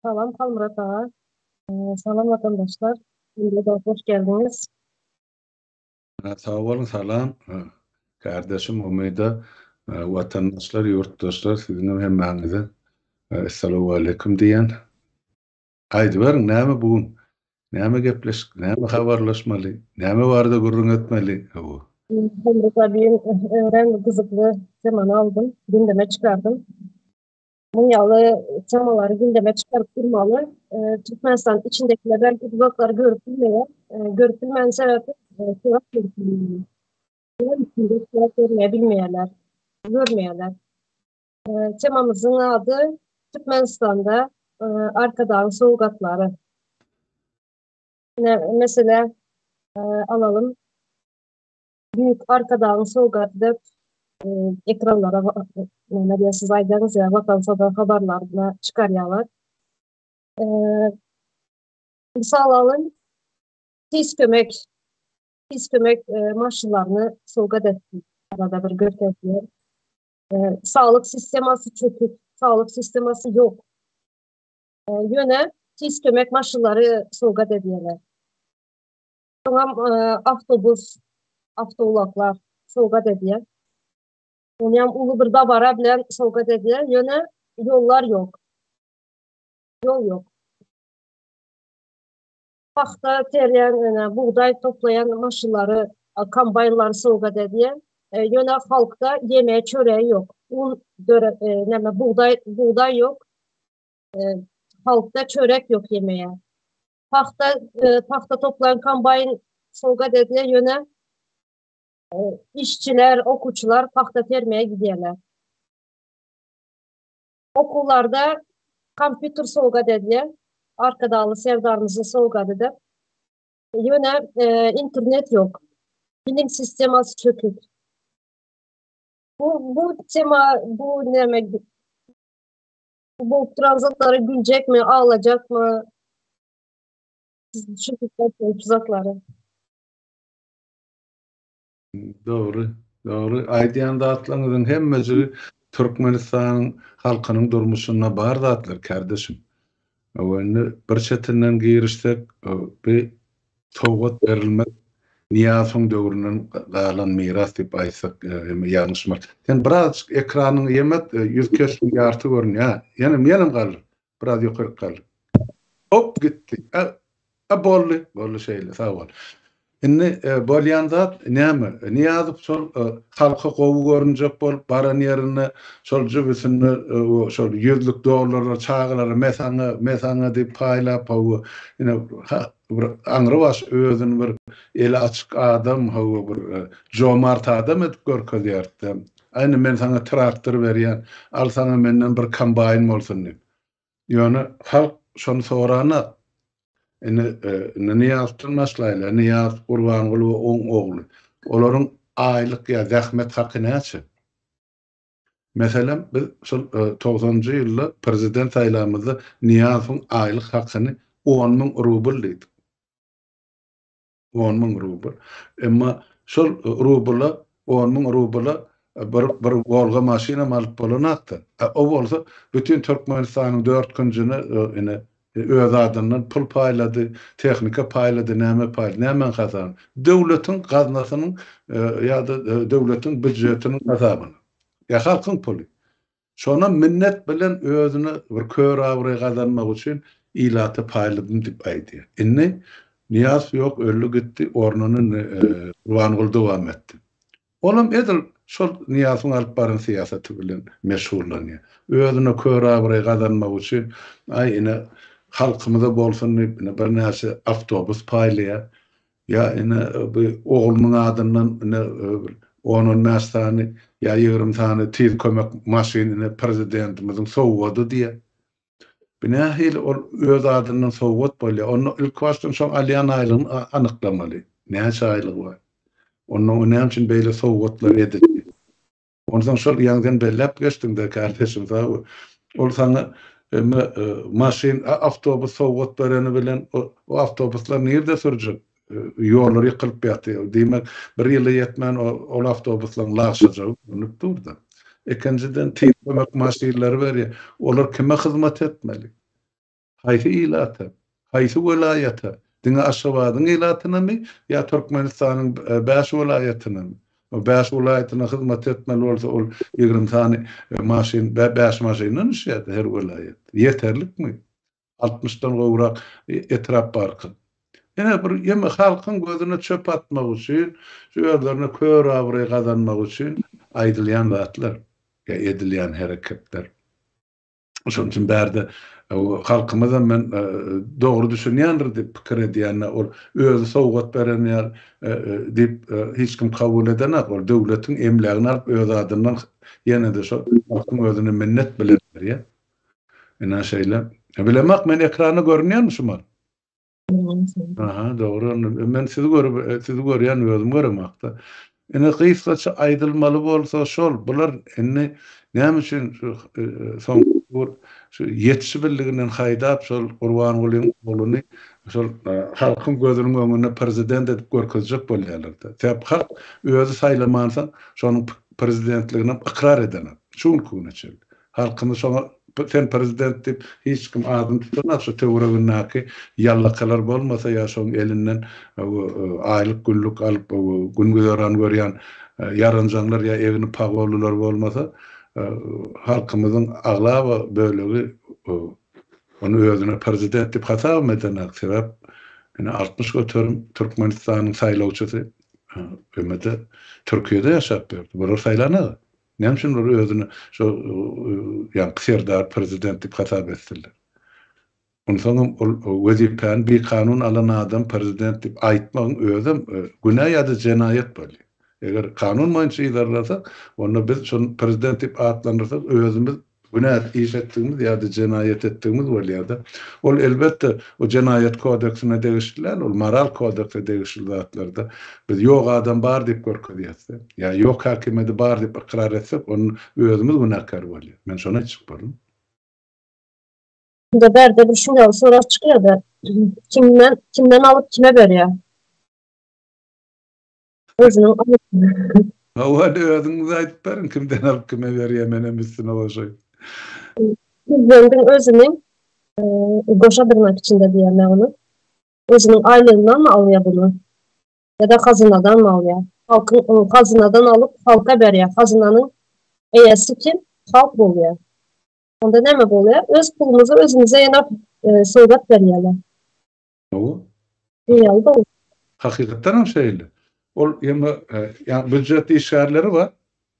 Salam Kalmurat ağa. Salam vatandaşlar. Şimdi de hoş geldiniz. Sağ olun, salam. Kardeşim Umeyda, vatandaşlar, yurttaşlar, sizin hemmeňize assalamu alaykum diyen. Haydi barın, näme bugün? Näme gepleşik, näme habarlaşmaly, näme barada gurrun etmeli? Şimdi tabii ben kızıklı temanı aldım. Gündeme çıkardım. Munyalı temaları gündeme çıkarıp durmalı. Türkmenistan içindekiler belki uzakları görüp bilmiyor. Görüp bilmeyen sebebi kulak görüp bilmiyor. İçinde kulak bilmeyenler, görmeyenler. Temamızın adı Türkmenistan'da arka dağın soğukatları. Mesela alalım. Büyük arka dağın soğukatı ekranlara ne diyorsunuz aydınız ya vatandaşlar haberlerine çıkarıyorlar. Misal alın tiz kömek maşınlarını soğukat etti. Arada bir görkezler. Sağlık sisteması çökük. Sağlık sisteması yok. Yöne tiz kömek maşınları soğukat ediyorlar. Sonra avtolaklar soğukat ediyor. Yani ulu bir dabara bilen soğukat ediyor. Yöne yollar yok. Yol yok. Paxta terleyen, buğday toplayan maşınları, kombaynları soğukat ediyor. Yöne halkta yemeğe çöreği yok. Buğday yok. Halkta çörek yok yemeğe. Paxta toplayan kombayn soğukat ediyor. Yöne işçiler, okuçular paxta termeye gidiyorlar. Okullarda kompüter soğukat ediyor. Arka dağlı sevdarımızı soğukat edip. Yöne internet yok. Bilim sisteması çökük. Bu tema, bu ne demek? Bu transatları gülecek mi, ağlayacak mı? Siz düşünün uzakları. Doğru. Aydiyan dağıtlarınızın hem mecri Türkmenistan'ın halkının durmuşuna bar dağıtlar kardeşim. Bir çetinden giriştek bir soğut verilmek Niyazın döwründen galan miras diýip aýsak ýanysmak. Sen biraz ekranyny yemet 100 köşk ýarty görnýär. Ýanym galyr. Biraz ýokary galyr. Hop gitdi. Bolly şeýle sağ ol. Inni bolýanda näme? Niýazyp şol halka gowy görünjek bolup baran ýerine şol jübüsini şol $100 çağılara mesaňa diýip paýlap bir aňrybaş özüni bir ele açyk adam bir jomart adam edip görkezýärdi. Aýna men saňa traktor berýän, al saňa menden bir kombayn bolsun diýip. Ýöne halk şonu sorana Niyaz tutmaşlayla, Niyaz Gurbangulu oň ogly. Olaryň aýlyk ýa zähmet haky näçe? Meselem biz şol 90-njy ýylda prezident saýlamyzda Niyazyň aýlyk hakyny 10.000 rubl diýdik. 10.000 rubl. Emma şol rubla 10.000 rubla bir golga maşina alyp bolanakdy. O bolsa bütün Türkmenistanyň 4 günjüni öz adından pul paýlady, tehnika paýlady, näme paýlady, näme gazan. Döwletiň gaznasynyň ýa-da döwletiň büdjetiniň gazabyny. Ya halkyň puly. Şona minnet bilen özüne bir kör awry gazanmak üçin ilaty paýladym diýip aýdy. Inni Niyaz yok, öllü gitti, ornunu Ruangul dowam etdi. Olam edil şol Niyazyň alyp baran siýasaty bilen meşhurlanýar. Özüne kör awry gazanmak üçin aýyna halkymyza bolsun bir näçe awtobus paýlaýar. Ya bu oglunyň adyndan onun näçe ya 20 tane tiz kömek maşynyny prezidentimiziň sowgady diýe. Binahil öz adyndan sowgat bolýar. Onu ilk başdan şo alýan aýlygyny anyklamaly. Näçe aýlygy bar? Onu näme üçin beýle sowgatlar edildi? Ondan şol ýangdan bellep geçdiňde kardeşim sağ ol sana maşin awtobus sowgat bereni bilen o awtobuslar nerede sürjek? Ýollar ýykylyp ýaty. Demek bir ýyla ýetmän o awtobuslar laşajak unup durdy. Ekenciden kömek maşinleri berýär. Olar kime hyzmat etmeli? Haýsy ilata, haýsy welayata? Diňe Aşgabatyň ilatyna my ýa Türkmenistanyň 5 welayatyna my? O 5 welayatyna hyzmat etmeli bolsa ol 20 tane maşyn, 5 maşynyň işýärdi her welayat. Yeterlikmi? 60-dan gowrak etrap barky. Ene bir ýeme halkyň gözüne çöp atmak üçin, şu ýerlerine kör agry gazanmak üçin aýdylýan zatlar, ýa edilýän hereketler. Şoň üçin bärde halkymyza men dogry düşünýändir diýip pikir edýänler, ol özü sowgat berenýär diýip hiç kim kabul edenok, ol döwletiň emlegini alyp öz adyndan ýene-de şo halkyň özüne minnet bilenler ýa. Ene şeýle. Bilemek men ekrany görünýärmi şumal? Aha, doğru. Men sizi görýän özüm göremekde. Ene gysgaça aýdylmaly bolsa şol, bular enne näme üçin soň şu ýetişbildiginden haýdap şol Gurban Gulyň oğluny şol halkyň gözüniň öňünde prezident edip görkezjek bolýarlar-da. Täp halk özü saýlamansa şonuň prezidentligine ikrar edenler. Şuň kunaçyl. Halkyny şoňa sen prezident diýip hiç kim adyny tutanok, şu töweregindäki ýallakalar bolmasa ýa şoň elinden aýlyk günlük alyp gün gören görýän ýaranjanlar ýa evini pagawlular bolmasa halkymyzyň agla bölegi onu özüne prezident diýip hasap edenek sebäp 60 götürüm Türkmenistanyň saýlawçysy ömede Türkiýede ýaşap berdi. Bular saýlanyr. Näme üçin bular özüne şo ýa Serdar prezident diýip hasap etdiler. Onu soňam wezipen bir kanun alan adam prezident diýip aýtmagyň özü günah ýa-da jenayet bolýar. Eger kanun boýunça ilerlerse, onu biz şonu prezident diýip atlandyrsak, özümüz günah iş etdiğimiz ýa-da jenayet etdiğimiz bolýar-da. Ol elbetde o jenayet kodeksine degişler, ol moral kodekse degişli zatlarda biz ýok adam bar diýip görkezýärse, ýa ýok hakimeti bar diýip ikrar etsek, onu özümüz günahkar bolýar. Men şona çykbarym. Bunda berde bir şunday sorar çykýar da kimden alıp kime berýär? Özüniň Hawada özüňiz aýdyp berin, kimden alyp kime berýär, menem üstüne başaý. Prezidentin özüniň goşa durmak içinde diýerler onu. Özüniň aýlygyndan mı alýar bunu? Ya da hazynadan mı alýar? Halkyň hazynadan alyp halka berýär. Hazynyň eýesi kim? Halk bolýar. Onda näme bolýar? Öz pulumuzy özümize ýene sowgat berýärler. O? Ýa-da Hakykatdan hem şeýle. Ol ýa büdjet işgärleri bar.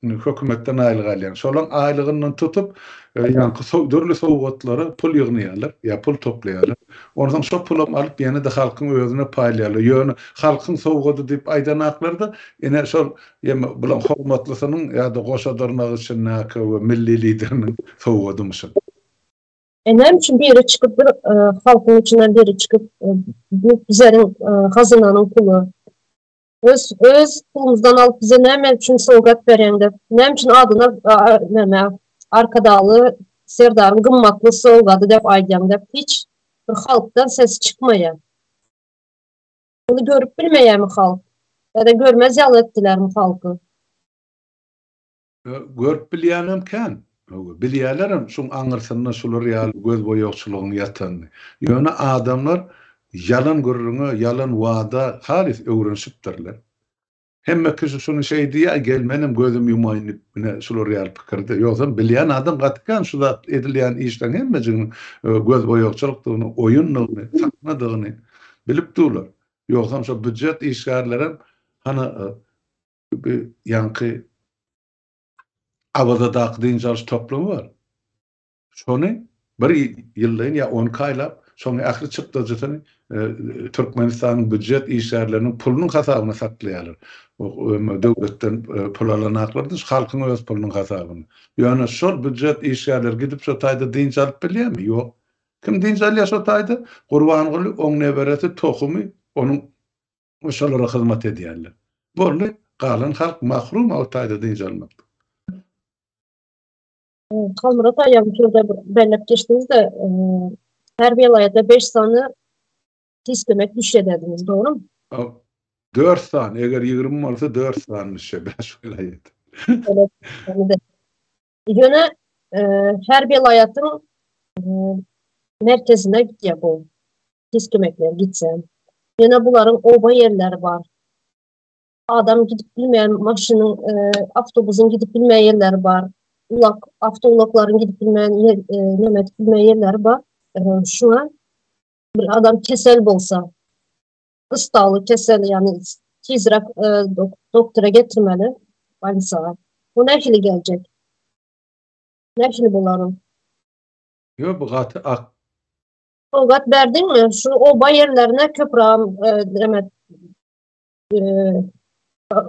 Hökümetden aýlyk alýan. Şolaň aýlygyndan tutup ýa dörli sowgatlary pul ýygnaýarlar, ýa pul toplaýarlar. Ondan şo pulum alyp ýene-de halkyň özüne paýlaýarlar. Ýöne halkyň sowgaty diýip aýdanaklarda ene şol bulan hormatlysynyň ýa-da goşa durmak üçin näke milli lideriniň sowgatymyşy. Näme üçin biri çykyp bir halkyň içinden biri çykyp bu bizleriň hazynynyň pulu öz pulumuzdan alıp bize näme üçin sowgat berýändir? Näme üçin adyna arkadaly Serdar'ın gymmatly sowgaty dep aýdýandyr. Hiç bir halkdan ses çykmaýar. Bunu görüp bilmeýärmi halk? Ya da görmez ýaly etdilermi halky? Görüp bilýänem kan. Bilýärlerim şoň aňyrsyna şular ýaly göz boýagçylygyny ýatany. Ýöne adamlar yalan gurruna, yalan wada halis öwrenşipdirler. Hemme kişi şunu diýär, gel menim gözüm yumaýynyp şular ýaly pikirde. Ýoksa bilýän adam gatkan şu zat edilýän işden hemmejini göz boýagçylykdygyny, oýunlygyny, saknadygyny bilip durlar. Ýoksa şu büdjet işgärlerim bir ýanky awada daqdyn jarş toplamy bar. Şonu bir ýyldan ýa 10 kaýlap şoňa ähli çykdyjyny Türkmenistanyň büdjet işgärleriniň pulunyň hasabyna saklaýarlar. Döwletden pul alanaklardy, halkyň öz pulunyň hasabyna. Ýöne şol büdjet işgärler gidip şo taýda dinç alyp bilýärmi? Ýok. Kim dinç alýar şo taýda? Gurban Guly oň neberesi tohumy onuň şolara hyzmat edýärler. Bolly galan halk mahrum o taýda dinç almakdan. Kalmırat ayağım şurada bellep geçtiniz de her vilayette 5 sany istemek düşe dediniz, doğru mu? 4 sany, eger 20 bolsa 4 sany düşe 5 vilayet. Evet. Ýöne her vilayetin merkezine gidiyor bu. Pis kömekler gitsen. Yine bunların oba yerleri var. Adam gidip bilmeyen maşının, avtobusun gidip bilmeyen yerleri var. Avtoulakların gidip bilmeyen nemet bilmeyen yerleri var. Şu an bir adam kesel bolsa, ıstağlı kesel yani tezrak doktora getirmeli. Balisa. Bu ne gelecek? Ne bunların? Yo bu gaty Soğugat verdin mi? Şu oba yerlerine köprağım demet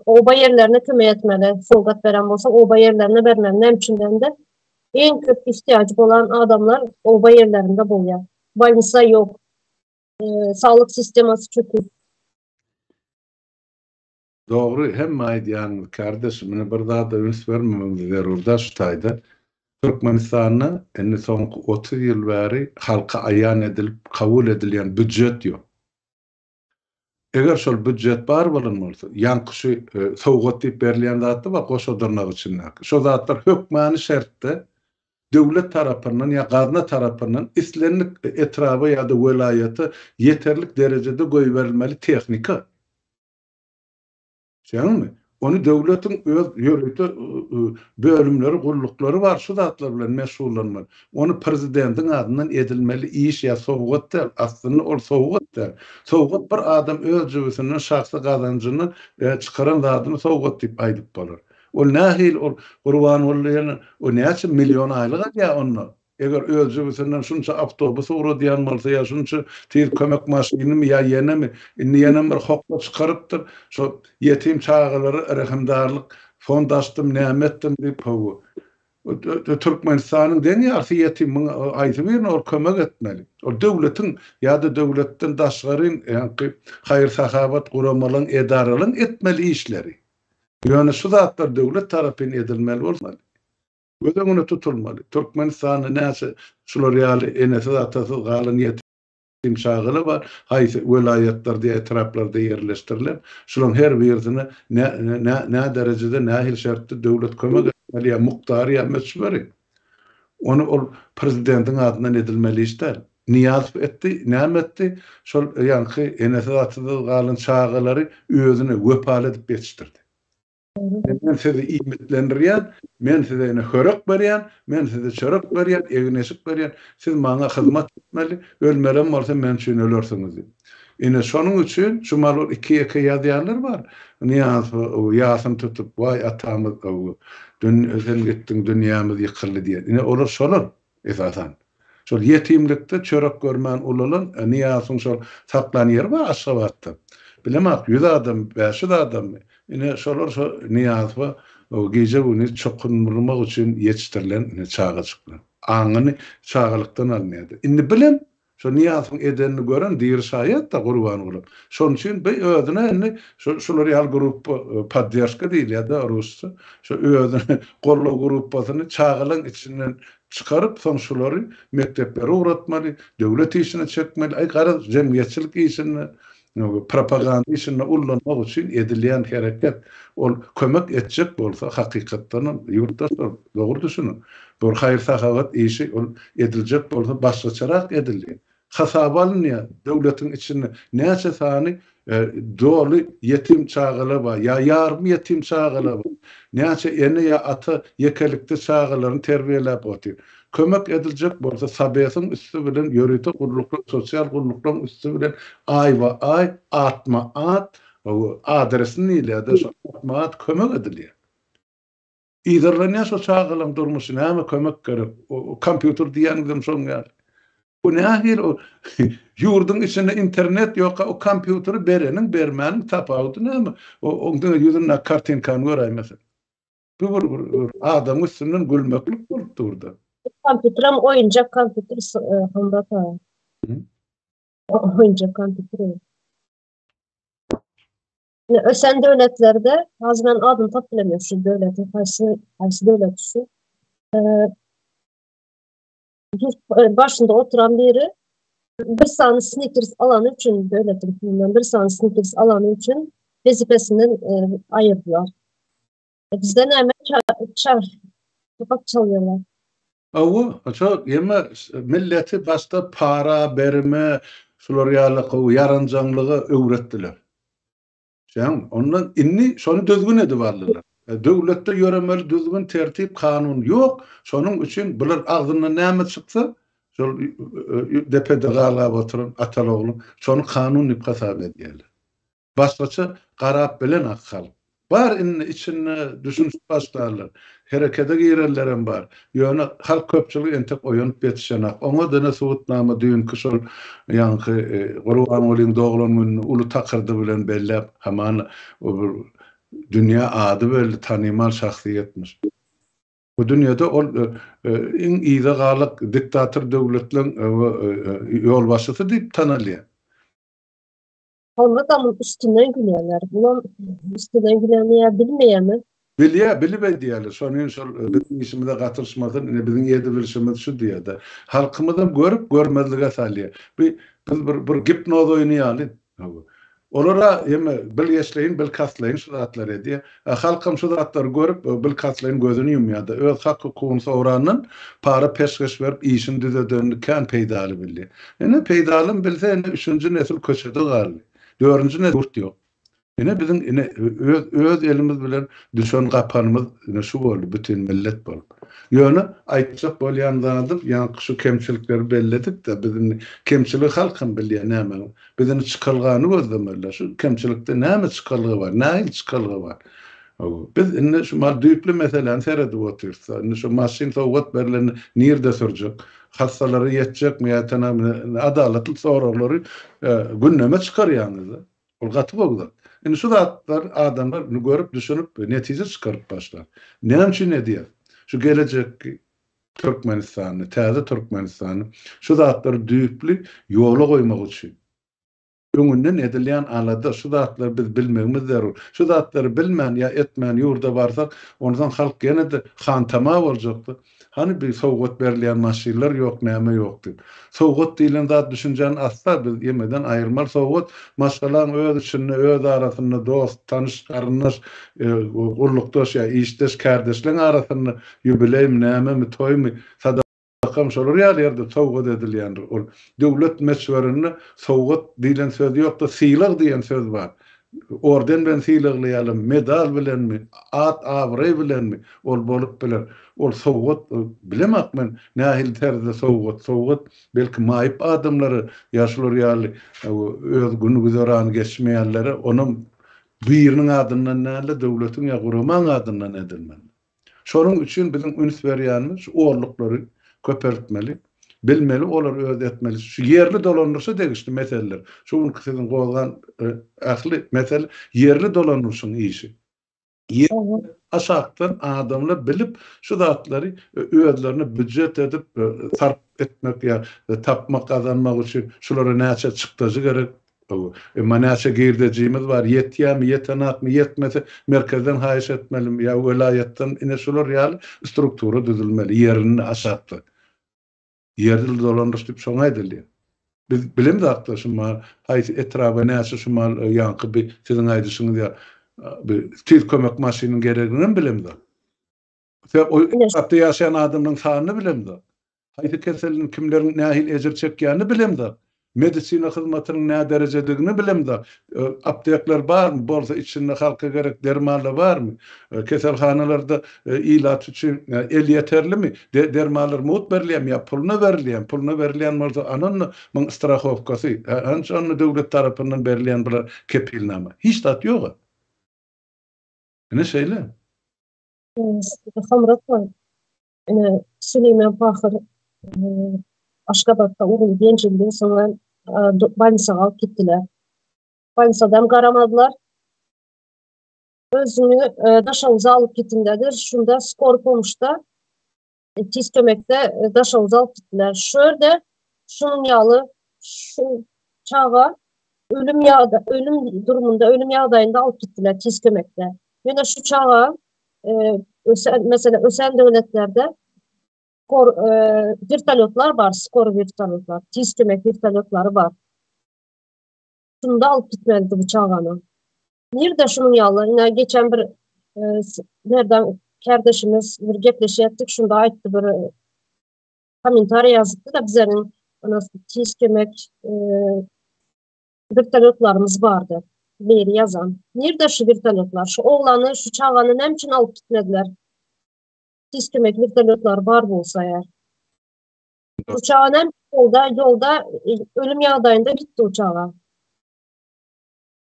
oba yerlerine kömek etmeli. Soğugat veren olsa oba yerlerine vermeli. Nemçinden de en köp ihtiyacı olan adamlar oba yerlerinde buluyor. Balisa yok. Sağlık sisteması çökür. doğru hem aýdýan kardeşim mene bir daha da üns vermemem zerurda şu taýda. Türkmenistan'na enne soňky 30 ýyl bäri halka aýan edilip kabul edilýän büdjet ýok. Eger şol büdjet bar bolanmasa, ýanky sowgat diýip berilýän zatdy we goşadyrnak üçin. Şo zatlar hökmany şertde döwlet tarapyndan ýa gazna tarapyndan islenlik etraba ýa-da welaýaty yeterlik derejede goýberilmeli tehnika. Şeýleňmi? Onu döwletiň öz ýörüte bölümleri, gullukları var, şu zatlar bilen meşgullanmaly. Onu prezidentiň adyndan edilmeli iş ýa sowgat der, aslynda ol sowgat der. Sowgat bir adam öz jübüsinden şahsy gazanjyny çykaran zadyny sowgat diýip aýdyp bolar. Ol nähil ol gurban bolýan, o näçe million aýlyk ýa onu. Eger öz jübüsinden şunça awtobus uradýan bolsa ýa şunça tez kömek maşynamy ýa ýenemi, indi ýene bir hokla çykarypdyr. Şo yetim çağalary rahimdarlyk fond açdym, nämetdim diýip bu. Türkmenistanyň denýär yetim aýtyp birini ol kömek etmeli. O döwletiň ýa-da döwletden daşgary haýır sahabat guramalaryň edaralaryň etmeli işleri. Ýöne şu zatlar döwlet tarapyndan edilmeli bolmaly. Ödegine tutulmaly. Türkmenistanyň näçe şular ýaly enesi zatasy galan yetim çağaly bar. Haýsy welaýatlarda, etraplarda ýerleşdirilen. Şularyň her birini nä derejede, nähil şertde döwlet kömek etmeli ýa mukdary ýa meçberi. Onu ol prezidentiň adyndan edilmeli işler. Niyaz etdi, näme etdi? Şol ýanky enesi zatasy galan çağalary özüne wepal edip geçdirdi. Men sizi iýmitlendirýän, men size ene hörek berýän, men size çörek berýän, egnesik berýän, siz maňa hyzmat etmeli, ölmerem bolsa men üçin ölersiňiz. Ine şonuň üçin şu mal iki ýazýarlar bar. Niyaz ýasym tutup, "Vay atamyz, özen gitdiň, dünýämiz ýykyldy" diýär. Ine olar şolar esasan. Şol yetimlikde çörek görmän ulalan niyasyň şol saklan ýeri bar Aşgabatda. Bilemek 100 adam, 500 adam. Ine şolar niyaz we o gece bunu çokunmurmak üçin ýetişdirilen çağa çyklar. Aňyny çağalykdan almaýdy. Indi bilen şo niyasyň edenini gören diýer şaýat da gurban bolup. Şoň üçin be özüne şolary ýal grup podдержка diýil ýa-da rusça. Şo özüne gorlaw grupasyny çağalyň içinden çykaryp soň şolary mekteplere uğratmaly, döwlet işine çekmeli, ay gara jemgyýetçilik işine propaganda işine ullanmak üçin edilýän hereket ol kömek etjek bolsa hakykatdan ýurtdaşlar dogry düşünün. Bu haýyr sahabat işi ol ediljek bolsa başgaçarak edilýär. Hasaba alınýar döwletiň içinde näçe sany dolu yetim çağaly bar ýa ýarmy yetim çağaly bar. Näçe ene ýa ata ýekelikde çağalaryny terbiýelep otyr. Kömek ediljek bolsa sabeýasyň üstü bilen ýörüte gulluklar, sosial gulluklar üstü bilen aýwa ay, atma at, o adresini ýa-da şo atma at kömek edilýär. Ýa-da şo çağalyň durmuşyna näme kömek gerek? O kompýuter diýenim şoň ýaly. Bu nähil o ýurdun içinde internet ýok, o kompýuteri bereniň bermäniň tapawdy näme? O oňdan ýüzüne kartinkan göräýmesin. Bu bir adam üstünden gülmeklik bolup durdy. Kompüterim oyuncak kompüter Honda. Oyuncak kompüter. Ösen devletlerde bazen adını tapılamıyor şu devletin karşı devlet şu. Başında oturan biri bir saniye Snickers alanı için devletin bir saniye Snickers alanı için vazifesinden ayırdılar. Bizden hemen kapak çalıyorlar. Awu, çok yeme milleti başta para berme, şular ýaly yaranjanlygy öwretdiler. Sen ondan inni şonu düzgün edip aldylar. Döwletde ýöremeli düzgün tertip kanun ýok. Şonuň üçin bular agzyndan näme çyksa, şol depede galap oturup ataloglu şonu kanun diýip hasap edýärler. Başgaça garap bilen akyl. Bar inni içine düşünüp başlarlar. Herekete girerlerim bar. Ýöne halk köpçüligi entek oýunyp betişenak. Oňa dene suwutnama düýünki şol ýanky Gurban Ulyň doglan gününi uly takyrdy bilen bellep haman o bir dünýä ady belli tanymal şahsiýetmiş. Bu dünýede ol iň ýyda galyk diktator döwletleriň ýolbaşçysy diýip tanalýar. Onda da üstünden gülüyorlar. Bunun üstünden gülenmeyi bilmeyen Bilip diýerler. Şonuň şol bizim işimizde gatyrşmadan biziň ýerde bilişimiz şu diýerde. Halkymyzdan görüp görmezlige salýar. Biz bir gipnoz oýnaýaly. Olara ýeme bil ýeşleýin, bil kasleýin şu zatlar edýär. Halkym şu zatlary görüp bil kasleýin gözüni ýumýardy. Öz hak hukugyny sorandan para peşkeş berip işini düzedendikän peýdaly bildi. Ene peýdalym bilse ene 3-nji nesil köçede galy. 4-nji nesil ýok. Ene bizim öz elimiz bilen düşen gapanymız şu boldy, bütün millet bolup. Ýöne aýtjak bolýan zadyp, ýa şu kemçilikleri belledik de bizim kemçilik halkym bilýär näme. Bizim çykylgany gözlemerler. Şu kemçilikde näme çykylgy bar, näme çykylgy bar. Biz indi şu mal düýpli meseleni seredip otursa, indi şu maşyn sowgat berilen nirde sürjek, hassalary ýetjekmi ýa-da adalatly soraglary günneme çykarýanyz. Ol gaty boldy. Indi şu zatlar adamlar görüp düşünüp netije çykaryp başlar. Näme üçin edýär? Şu gelecek Türkmenistany, täze Türkmenistany şu zatları düýpli ýola goýmak üçin. Öňünden edilýän alada şu zatları biz bilmegimiz zerur. Şu zatları bilmän ýa etmän ýurda barsak, ondan halk gene de hantama boljakdy. Hani bir sowgat berilýän maşinler ýok, näme ýokdy. Sowgat diýilen zat düşünjäni asla biz ýemeden aýyrmal sowgat, maşgalan öz içinde, öz arasyny dost, tanyş, garyndaş, urlukdaş ýa işdeş, kardeşleň arasyny ýubileýim, näme, toýmy, sadakam şolar ýaly sowgat edilýändir. Ol döwlet meşwerini sowgat diýilen söz ýok da sylyk diýen söz bar. Orden bilen sylyklaýalım, medal bilenmi, at awry bilenmi, ol bolup biler. Ol sowgat bilemek men nähil terde sowgat belki maýyp adamlary ýaşlar ýaly öz günü güzerany geçmeýänleri onuň biriniň adyndan näle döwletiň ýa guramaň adyndan edilmeli. Şonuň üçin bizim üns berýänimiz orluklary köpertmeli. Bilmeli, olar öz etmeli. Şu yerli dolanırsa degişli meseleler. Şu sizin goýgan ahli mesele yerli dolanırsyň işi. Aşaktan adamlar bilip şu zatlary özlerini büdjet edip sarf etmek ya tapmak kazanmak üçin şulara näçe çykdyjy gerek. Näçe girdejimiz bar, ýetýärmi, ýetenakmy, ýetmese merkezden haýyş etmelim ya welaýetden ine şular ýaly struktura düzülmeli, ýerini aşakdy. Yerli dolandyryş diýip şoňa edildi. Biz bilim de aklaşyma, haýsy etraba näçe şu mal ýanky bir siziň aýdyşyňyz ýa bir tez kömek maşynyň geregini bilim de. O tapda ýaşaýan adamyň sanyny bilim de. Haýsy keseliniň kimleriň nähil ejir çekýäni bilim de. Medisina hyzmatynyň nä derejedigini bilim de. Aptekler barmy? Bolsa içinde halka gerek dermanlar barmy? Keselhanalarda ilat üçin el yeterlimi? Dermanlar mut berilýärmi ýa puluna berilýär? Puluna berilýän bolsa anony myň strahowkasy, hançany döwlet tarapyndan berilýän bular kepilnama. Hiç tat ýok. Ne şeýle? Hamrat var. Süleyman Bahar Aşgabatda uğrun gençliğin sonra Banisaga alıp gittiler. Banisadan garamadılar. Özünü Daşavuza alıp gittindedir. Şunda skor olmuşda tiz kömekte Daşavuza alıp gittiler. Şöyle şunun yalı şu çağa ölüm durumunda ölüm yağdayında alıp gittiler tiz kömekte. Yine şu çağa mesela ösen devletlerde vertolyotlar var, skor vertolyotlar, tiz kömek vertolyotları var. Şunu da alıp gitmelidir bu çağanı. Nerede şunun yalı? Yine geçen bir nereden kardeşimiz bir gepleşiyettik, şunu da ayttı bir komentar yazıptı da bizlerin tiz kömek vertolyotlarımız vardı. Biri yazan. Nerede şu vertolyotlar? Şu oğlanı, şu çağanı ne için alıp gitmediler? Tiz kömek vertolyotlar var bolsa eğer. Uçağın hem yolda ölüm yağdayında gitti uçağa.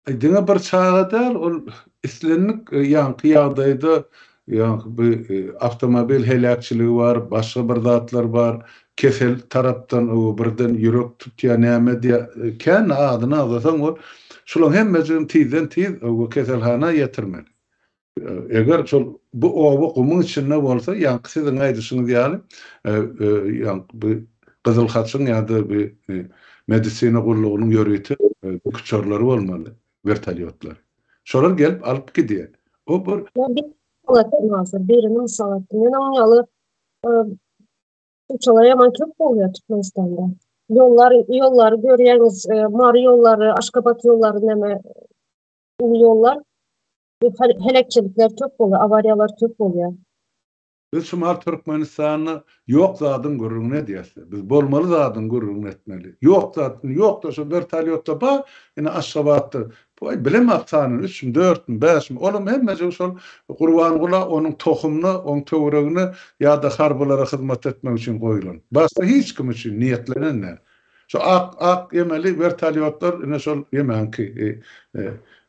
Dine bir çağa der, ol islenlik yankı yağdaydı, yankı bir avtomobil helakçılığı var, başka bir zatlar var, kesel taraptan o birden yürek tutya näme diye kän adyny alsaň ol, şolaň hemmesini tizden tiz o keselhana ýetirmeli. Eger şol bu owa gumyň içinde bolsa, ýa-ni siziň aýdyşyňyz ýaly, ýa-ni bu Gyzyl Haçyň ýa-da bir medisina gurulugynyň ýörüti bu küçörleri bolmaly, vertolyotlar. Şolar gelip alyp gidýär. O bir birinin salatı. Men oň ýaly uçalar ýaman köp bolýar Türkmenistanda. Yollar görýäňiz, Mary ýollary, Aşgabat ýollary näme ýollar helakçilikler köp bolýar, awariýalar köp bolýar. biz şumar Türkmenistanyny ýok zadyň gurruna diýäsler. Biz bolmaly zadyň gurruna etmeli. Ýok zadyň, ýok da şu vertolyotda ba, ine Aşgabatda. Bu bilim aksanyny 3, 4, 5, olam hemmesi şol Gurbangula onuň tohumny, onuň töweregini ýa-da harbylara hyzmat etmek üçin goýulan. Başga hiç kim üçin niýetlenenler. Şu ak yemeli vertolyotlar ine şol yemenki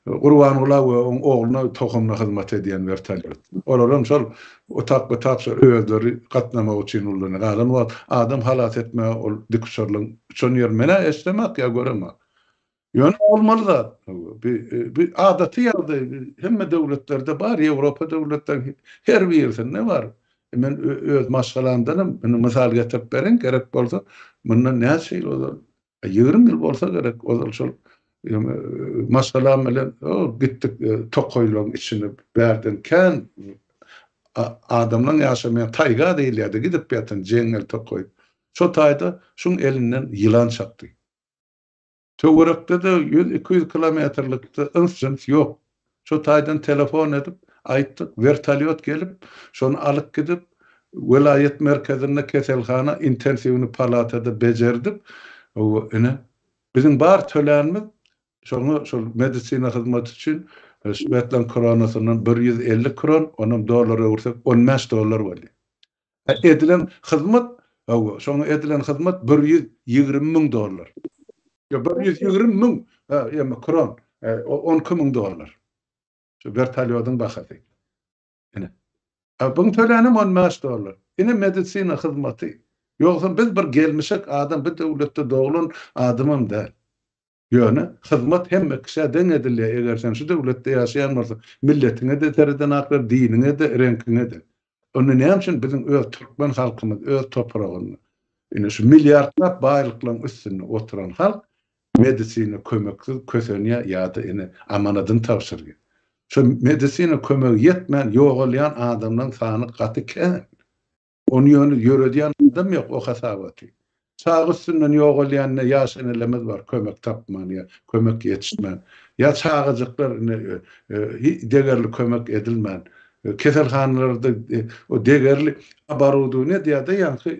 Gurbangula we oğluna tohumna hyzmat edýän vertolyot. Olaram şol otak özleri gatnamak üçin ulyny galan wagt adam halat etme ol dikşörlüň üçin ýermene eslemek ýa göremek. Ýöne olmaly da. Bir adaty ýerde hemme döwletlerde bar, Ýewropa döwletlerinde her bir ýerde bar. Men öz maşgalandym, meni mysal getirip beriň gerek bolsa, mundan näçe ýyl bolsa, 20 ýyl bolsa gerek, o şol maşgalam bilen gitdik tokoýlaryň içine berden kän adamlaryň ýaşamaýan taýga diýilýärdi, gidip ýatan jeňel tokoý. Şo taýda şuň elinden ýylan çapdy. Töwerekde de 100-200 kilometrlikde instant ýok. Şo taýdan telefon edip aýtdyk, vertolyot gelip şonu alyp gidip welayet merkezine keselhana intensivni palatada bejerdik. O ene bizim bar tölenimiz şonu şol medisina hyzmaty üçin Svetlan koronasynyň 150 kron, onuň dollara ursak $15 boldy. Edilen hyzmat, şonu edilen hyzmat $120.000. Ya $120.000 ýa-da kron, $12.000. Şu vertolyotyň bahasy. Ene. Bu tölenim $15. Ine medisina hyzmaty. Ýogsa biz bir gelmişek adam, bir döwletde dogulun adamym da. Ýöne hyzmat hemme kişä deň edilýär. Eger sen şu döwletde ýaşaýan bolsa, milletiňe de tereden aklar, diniňe de, renkiňe de. Onu näme üçin bizim öz türkmen halkymyz, öz topragyny, ine şu milliardlap baýlyklaryň üstüne oturan halk medisina kömeksiz kösenýär ýa-da ine amanadyň tapşyrgy. Şu medisina kömegi ýetmän ýogalýan adamlaryň sany gaty kän. Onu ýöredýän adam ýok o hasabaty. Sağ üstünden ýogalýanyna ýaşanelemiz bar, kömek tapman ýa kömek ýetişmän. Ýa çağıjyklar degerli kömek edilmän. Keselhanalarda o degerli abaruduny diýär-de ýa-ni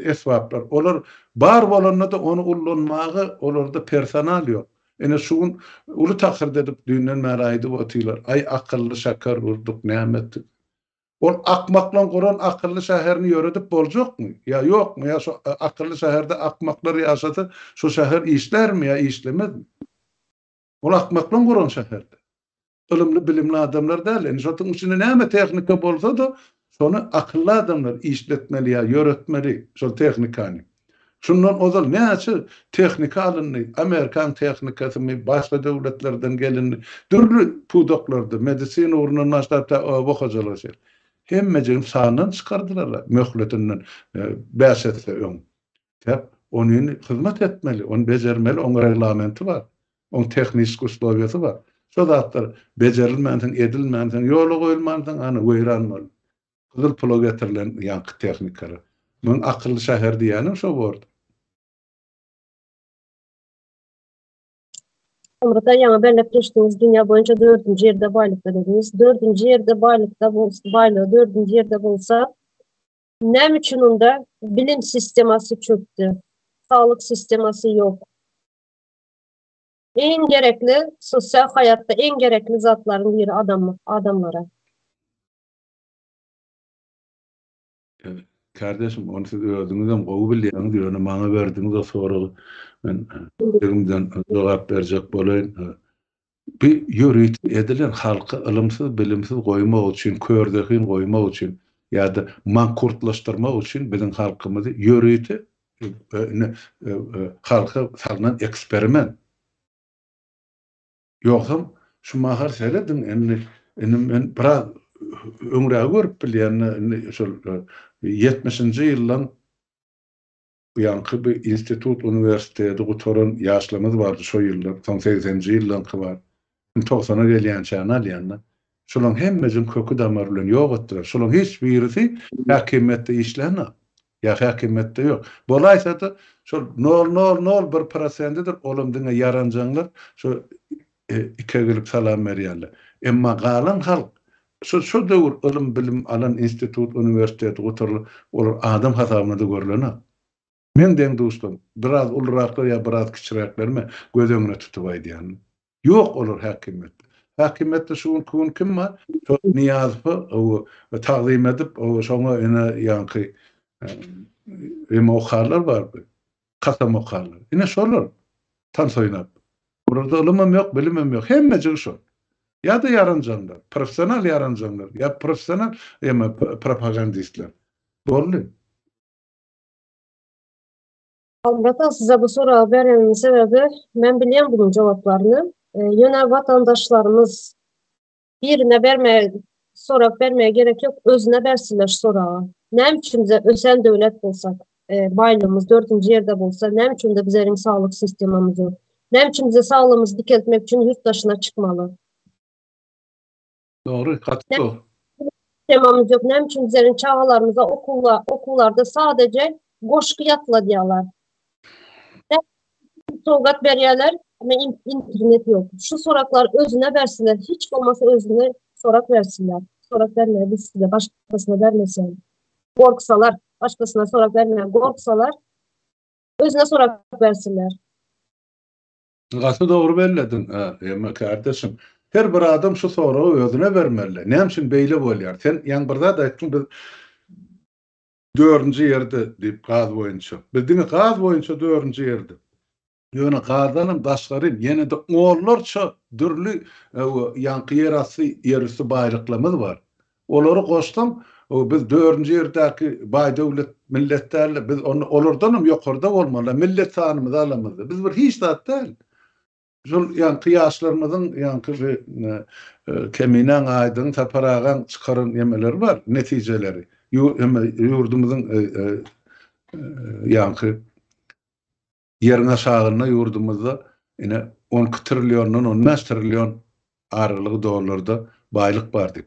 esbaplar. Olar bar bolanda da onu ullanmagy, olarda personal ýok. Ene şuň uly takyr edip düýnden märaýdy botylar. Ay akylly şakar urduk nämet. Ol akmaklan goran akylly şäherini ýöredip boljakmy? Ya ýokmy? Ya şu akylly şäherde akmaklar ýaşady, şu şäher işlermi ya işlemedmi? Ol akmaklan goran şäherde. Ilimli bilimli adamlar däl. Şotyň içinde näme tehnika bolsa da şonu akylly adamlar işletmeli ya ýöretmeli şol tehnikany. Şundan ozal näçe tehnika alyndy? Amerikan tehnikasy başga döwletlerden gelindi. Türlü pudoklarda medisina urundan başlapda bokajalar. Hemmejim sanyny çykardylar möhletinden bäşetse öň. Täp onuň hyzmat etmeli, onu bejermeli, oň reglamenti bar. Oň tehnik uslubiýaty bar. Şo zatlar bejerilmänsen, edilmänsen, ýola goýulmänsen any weýranmaly. Gyzyl pula getirilen ýanky tehnikary. Men akylly şäher diýenim şo boldy. Omrada ýa belläp geçdiňiz dünýä boýunça 4-nji ýerde baýlykda dediniz. 4-nji ýerde baýlykda bolsa, baýlygy 4-nji ýerde bolsa, Nem için onda bilim sisteması çöktü. Sağlık sisteması yok. En gerekli sosyal hayatta en gerekli zatların biri adamlara. Kardeşim onu siz öldüğünüzden gowy bilýän diýeni maňa berdiňiz o soragy men elimden jogap berjek bolaýyn. Bir ýörit edilen halky ilymsyz, bilimsiz goýmak üçin, kördekin goýmak üçin ýa-da mankurtlaşdyrmak üçin biziň halkymyzy ýöriti halka salynan eksperiment. Ýoksam şu mahar seyredin indi men biraz öňräge görüp bilýän şol 70-nji ýyldan ýanky bir institut, universiteti gutoran ýaşlarymyz bardy şo ýyllar, 80-nji ýyldan bar. 90'a gelýän çağına alýanlar. Şolaryň hemmejin kökü damar bilen ýok etdiler. Şolaryň hiç birisi häkimetde işlenmä. Ya häkimetde ýok. Bolaýsa da şol 0,01%dir olumdyňa yaranjanlar şo ike gelip salam berýärler. Emma galan halk şu döwür ilim bilim alan institut, universitet gutarly olar adam hasabyna da görlenä. Men deň dostum, biraz ulraklar ya biraz kiçireklerme göz öňüne tutup aýdýan. Yok olur hakimiyet. Hakimiyette şu kun kim var? Çok niyazı o taqdim edip o şoňa ene yankı emokarlar var. Kasam okarlar. Ine şolar tan soýnap. Burada ilmim yok, bilimim yok. Hemmejig şol. Ya da yaranjanlar, profesional yaranjanlar, ya profesional ema propagandistler. Bolly. Albatta size bu soru berenin sebebi ben bilýän bunun cevaplarını. Yine vatandaşlarımız birine sorak vermeye gerek yok. Özüne bersinler sorağa. Nem için bize özel devlet bolsak, baylığımız 4. yerde bolsa, nem için de bizlerin sağlık sistemimiz yok. Nem için bize sağlığımızı dikeltmek için yurt dışına çıkmalı. Doğru, katı. Sistemimiz yok. Nem için bizlerin çağlarımıza okullarda sadece goşku yatla diyorlar. Soğugat berýärler ama internet yok. Şu soraklar özüne bersinler. Hiç olmasa özüne sorak versinler. Sorak vermeye biz size başkasına vermesin. Korksalar, başkasına sorak vermeye korksalar özüne sorak versinler. Gatı doğru belledin. Ama kardeşim her bir adam şu sorağı özüne vermeli. Näçin beýle bolýar? Sen ýan birde de etdiň biz 4-nji ýerde diýip gaz boýunça. Bildiňi gaz boýunça 4-nji ýerde. Ýöne gazanyň daşlary ýene de oğullarça dürli ýanky ýerasy baýryklarymyz bar. Olary goşdum, biz 4-nji ýerdäki baý döwlet milletlerle biz olardanam ýokarda bolmaly. Millet sanymyz alamyz. Biz bir hiç zat däl. Şol ýanky ýaşlarymyzyň ýanky keminen aýdyň taparagan çykaran ýemeleri bar, netijeleri. Ýurdumyzyň ýanky yerine şagyna ýurdumyzda ine 10 trilýondan 15 trilýon aralygy dollarda baýlyk bar diýip.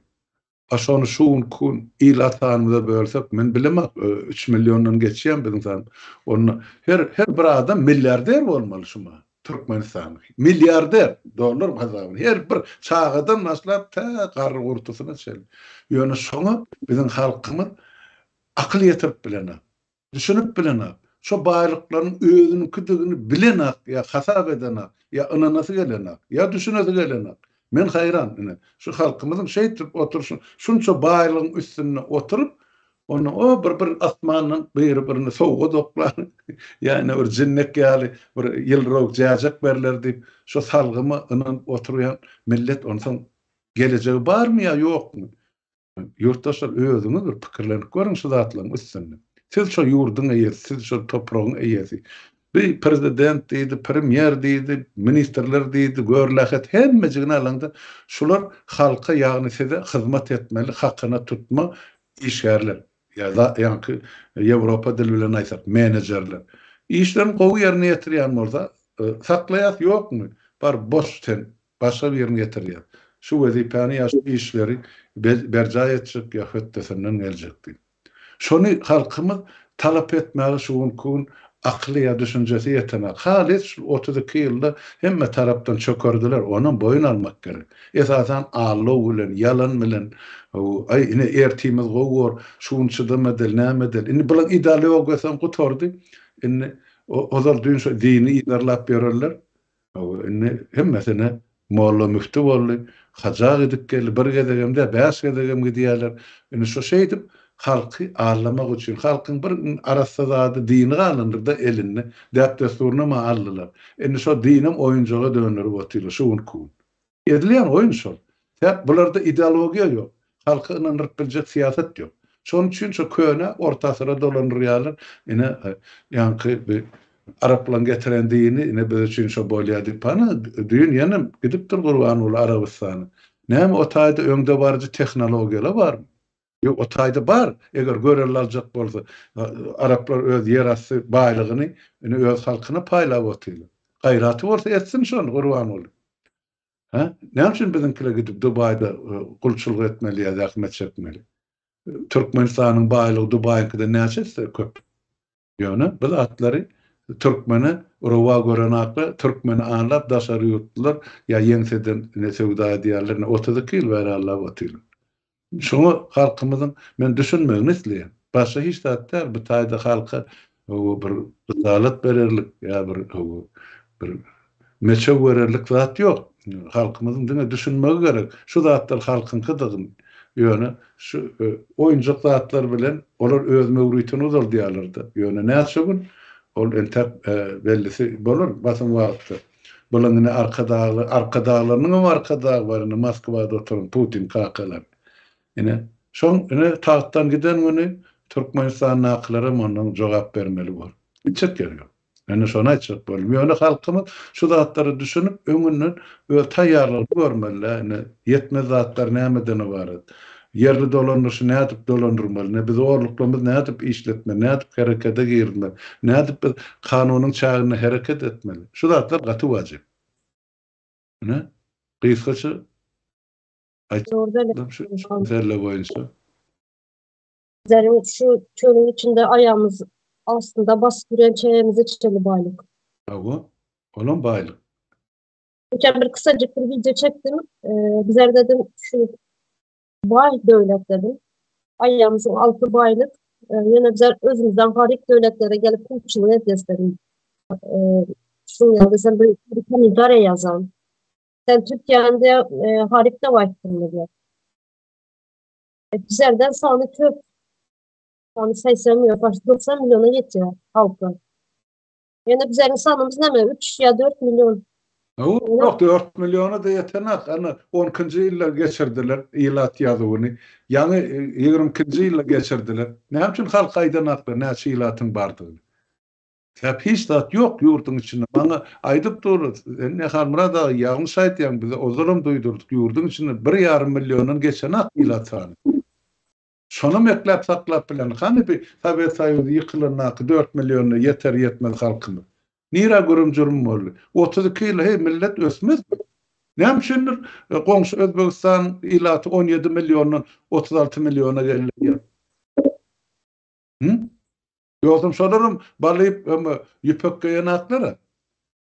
Aşony şu kun il atanymyza bölsek men bilemem 3 milyondan geçýän biziň san. Onu her bir adam milyarder bolmaly şuma. Türkmenistan milyarder dollar hasabyny her bir çağadan başlap ta garry gurtusyna çel. Ýöne şoňa biziň halkymyz akıl ýetirip bilenä, düşünüp bilenä. Şo baýlyklaryň özüni kütügini bilenä, ya hasap edenä, ya ynanasy gelenä, ya düşünesi gelenä. Men hayran şu halkymyzyň şeýtip oturşun, şunça baýlygyň üstüne oturup onu o bir asmanyň birini sowga doklar. Yani bir jinnek ýaly bir ýylrak jaýjak berler diýip şu salgymy ynanyp oturýan millet onsoň gelejegi barmy ýa ýokmy? Yurttaşlar özüňiz bir pikirlenip görüň şu zatlaryň üstüne. Siz şu ýurduň eýesi, siz şu topragyň eýesi. Bir prezident diýdi, premier diýdi, ministrler diýdi, görlähet hemmejigini alanda şular halka ýagny size hyzmat etmeli, hakyna tutma işgärler. Ya ýanky Ýewropa dili bilen aýsak, menejerler. İşlerini gowy ýerine ýetirýän bolsa, saklaýat ýokmy? Bar boş sen, başga bir ýerine ýetirýär. Şu wezipany ýaşy işleri berjaý etjek ýa-da senden geljekdi. Şonu halkymyz talap etmäli şuň kun akliya düşüncesi yetenek. Halis 32 yılda hemme taraftan çökürdüler. Onun boyun almak gerek. Esasen ağlı bilen, yalan bilen, ay ine ertimiz gowur, şunçu demedel, nämedel. Ini bulan ideolog gösen gutordy. Ini ozal düýün dini idarlap bererler. Ini hemmesine molla müftü bolly, hajag edip geldi, bir gedegemde, bäş gedegem gidiýärler. Ini şo şeýdip halky ağlamak üçin, halkyň bir arasy zady dini galandyr da elini, däp desturuna ma aldylar. Ini şo dinim oýunjaga döndürip otylar, şu unkun. Edilýän oýun şol. Hep bularda ideologiya ýok. Halkyny nırpbiljek siýasat ýok. Şonuň üçin şo köne orta asyra dolandyrýarlar. Ine ýanky Araplan getiren dini ine böyle için şo bolýady pana düýün ýanam gidip dur Gurban ul Arabystany. Näme o taýda öňde barjy tehnologiýalar barmy? Ýok o taýda bar. Eger görerler aljak bolsa Araplar öz ýerasy baýlygyny ine öz halkyna paýlap otylar. Gaýraty bolsa etsin şonu Gurban ul. Ha? Näme üçin bizimkiler gidip Dubaýda gulçuluk etmeli ýa-da hyzmat çekmeli? Türkmenistanyň baýlygy Dubaýynkyda näçesi köp. Ýöne biz atlary Türkmeni Urwa görenakly Türkmeni anlap daşary ýurtlar ýa ýeňseden ne sewda edýärler 32 ýyl berýärler otylar. Şoňa halkymyzyň men düşünmegini isleýän. Başga hiç zatlar bu taýda halka bir adalet bererlik ýa bir meçe bererlik zat ýok. Halkymyzyň diňe düşünmegi gerek. Şu zatlar halkyň kydygyny ýöne şu oýunjak zatlar bilen olar öz mewritini uzaldýarlardy. Ýöne näçe ol entek bellisi bolur basın wagtda. Bulan ine arkadagylarynyň arkadagy baryny Moskwada oturan Putin kakalar. Ine şoň ine tahtdan giden güni Türkmenistan naklary ondan jogap bermeli bol. Hiç gerek ýok. Ine şonu aýtjak bolýar. Ýöne halkymyz şu zatlary düşünüp öňünden we taýýarlyk görmeli. Ine ýetmez zatlar nämeden ibaret. Yerli dolanışı ne edip dolandırmalı, ne biz orluklarımız ne edip işletmeli, ne edip harekete girmeli, ne edip biz kanunun çağrına hareket etmeli. Şu zatlar katı vacip. Ne? Kıyıskaçı ayçıkladım şu zerle boyunca. Zerin şu çölün içinde ayağımız aslında bastıran çayımızı çiçeli baylık. Bu, onun baylık. Geçen bir kısacık bir video çektim. Bizler dedim şu bay devlet dedim. Ayağımızın altı baylık. Yine bizler özümüzden harik devletlere gelip kulçuluğu edeceğiz dedim. Şunu yazdı, sen böyle bir idare yazan. Sen Türkiye'de harikte vaktın dedi. Bizlerden sağını köp. Sağını sayısamıyor. Başta 90 milyona yetiyor halkı. Yani bizlerin sağlığımız ne mi? 3 ya 4 milyon. Yok 4 milyona da yetenek. 10. yılla geçirdiler ilat yazıvını. Yani 20. yılla geçirdiler. Ne için halk aydanaklı, ne için ilatın bardığını. Hep hiç zat yok yurdun içinde. Bana aydıp doğru. Ne halmıra da yanlış aydıyan bize o zulüm duydurduk yurdun içinde. 1,5 milyonun geçenek ilat hanı. Şonu meklep saklap bilen. Hani bir tabi sayıda yıkılırnak 4 milyonu yeter yetmez halkını. Nira görümcürüm oldu. 32 yıl millet ösmez mi? Ne düşünür? Komşu Özbekistan ilatı 17 milyonun 36 milyona geldi. Yoksa sorarım balayıp yüpek yanakları.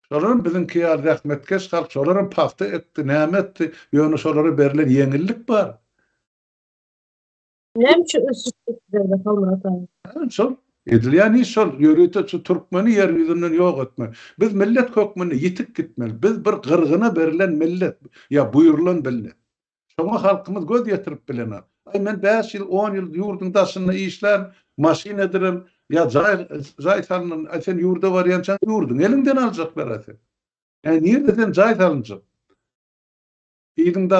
Sorarım bizimki ya rahmetkeş halk. Sorarım pahtı etti, nimetti. Yönü sorarı verilen yenilik var. Ne için üstüde kalmadı? Sor. Edilýän iş şol, ýöreýte şu Türkmeni ýerýüzünden ýok etme. Biz millet hökmüni ýitip gitmeli. Biz bir gyrgyna berilen millet, ýa buyurulan millet. Şoňa halkymyz göz ýetirip bilenler. Ay men 5 ýyl, 10 ýyl ýurdun daşyna işlän, maşina ederim, ýa jaý salynan, sen ýurda barýançan ýurdun, elinden aljaklar asen. Nerede sen jaý salynjak? Ýygyňda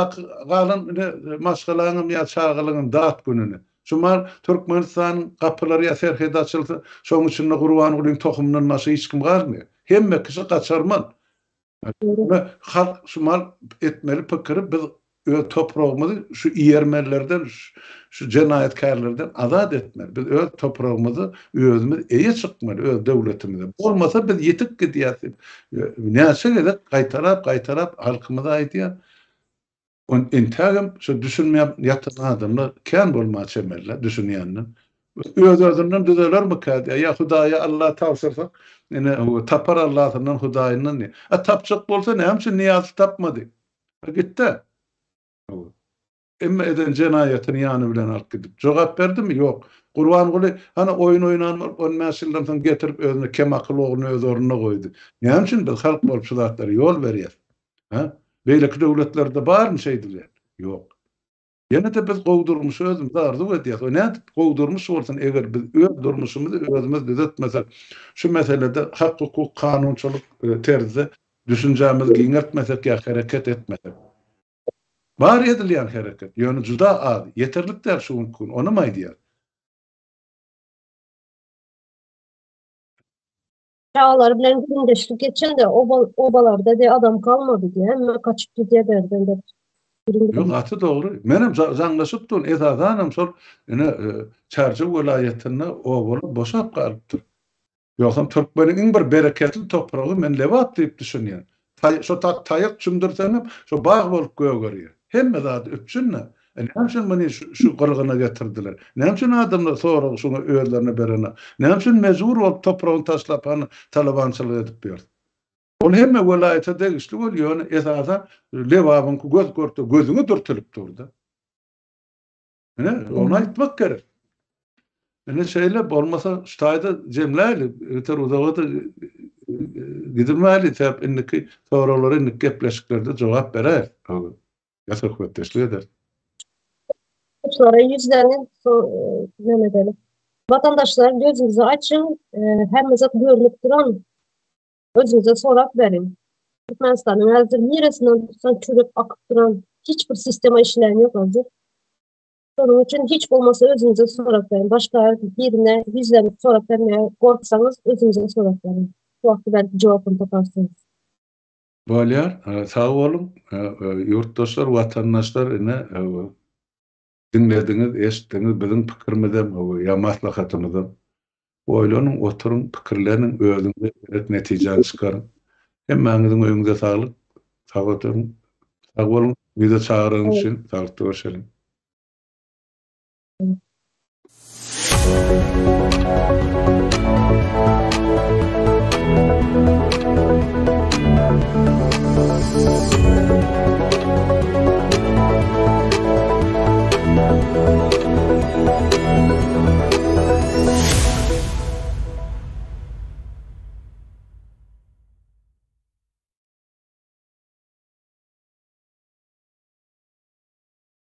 galan maşgalaňym ýa çağalaňym dat gününi. Şumar Türkmenistan kapıları ya serhede açıldı. Şoň üçin Gurban ulyň tohumyndan başga hiç kim galmıyor. Hemme kişi kaçarman. Halk şumar etmeli pikiri biz öz toprağımızı şu iyermerlerden, şu cinayetkarlardan azat etmeli. Biz öz toprağımızı özümüz eye çıkmalı, öz devletimize. Olmasa biz yetik gidiýäs. Näçe gedek qaytarap halkymyza aýdýar. On intagam şu düşünmeyip yatan adamlar kän bolma çemerler düşünýänler. Öz-özünden düzeler mi kadi? Ya Hudaýa Allah tawsyrsak, ene o tapar Allah'tan Hudaýyndan ne? Tapjak bolsa näme niýazy tapmady? Gitti. Emma eden cenayetini ýany bilen alyp gidip. Jogap berdimi? Ýok. Gurban Guly hana oyun oynan on mäsillerden getirip özüne kem akyl ogluny öz ornuna goýdy. Näme üçin biz halk bolup şu zatlary ýol berýär? Ha? Beýleki döwletlerde barmy şeýdiler? Ýok. Ýene de biz gowdurmuş özümüz arzuw edýär. O näde gowdurmuş bolsun eger biz öz durmuşymyzy özümüz düzeltmesek, şu meselede hak, hukuk, kanunçylyk terzinde düşünjämiz giňertmesek ýa hereket etmesek. Var edilýän hereket, ýöne juda az, yeterlik der şu mümkin, onu mu aýdýar? Çağlar bilen gündeşlik geçen de obalarda de adam kalmadı diye hemen kaçıp gidiyor derden de. Ýok, aty dogry. Menem jaňlaşypdyn, ezadanam şol ene Çarjy welaýetinde obala boşap galypdyr. Ýoksam Türkmeniň bir bereketli topragy men lewat diýip düşünýär. Şo taýyk çümdirsenem, şo bag bolup gögerýär. Hemme zat üçünne. Näme üçin meni şu gyrgyna getirdiler? Näme üçin adamlar sonra şunu öýlerine berene? Näme üçin mezur bolup topragyny taşlap hany talabançylyk edip berdi? Ol hemme welaýete degişli bolýar, esasan lewabyň göz görtü, gözüňi dürtülip durdy. Ene onu aýtmak gerek. Ene şeýle bolmasa ştaýda jemläli, öter uzagda gidilmäli täp inniki soralara innik gepleşiklerde jogap berer. Ýa-da höwetdeşlik eder. Sonra yüzlerini ne edelim. Vatandaşlar gözünüzü açın, hem zat görünüp duran özünüze sorak verin. Türkmenistan'ın hazır neresinden tutsan çürüp akıp duran hiçbir sistema işleyen yok hazır. Onun için hiç olmasa özünüze sorak verin. Başka birine yüzlerini sorak vermeye korksanız özünüze sorak verin. Bu vakti belki cevabını taparsınız. Bolýar, sağ bolun, ýurtdaşlar, watandaşlar ene dinlediňiz, eşitdiňiz biziň pikirimizdem, ýa maslahatymyzdam. Oýlanyň, oturuň, pikirleriň özüňize netije çykaryn. Hemmäňiziň öýüňize saglyk. Sağ bolun, bize çağıryňyz üçin sağlyk görüşelim.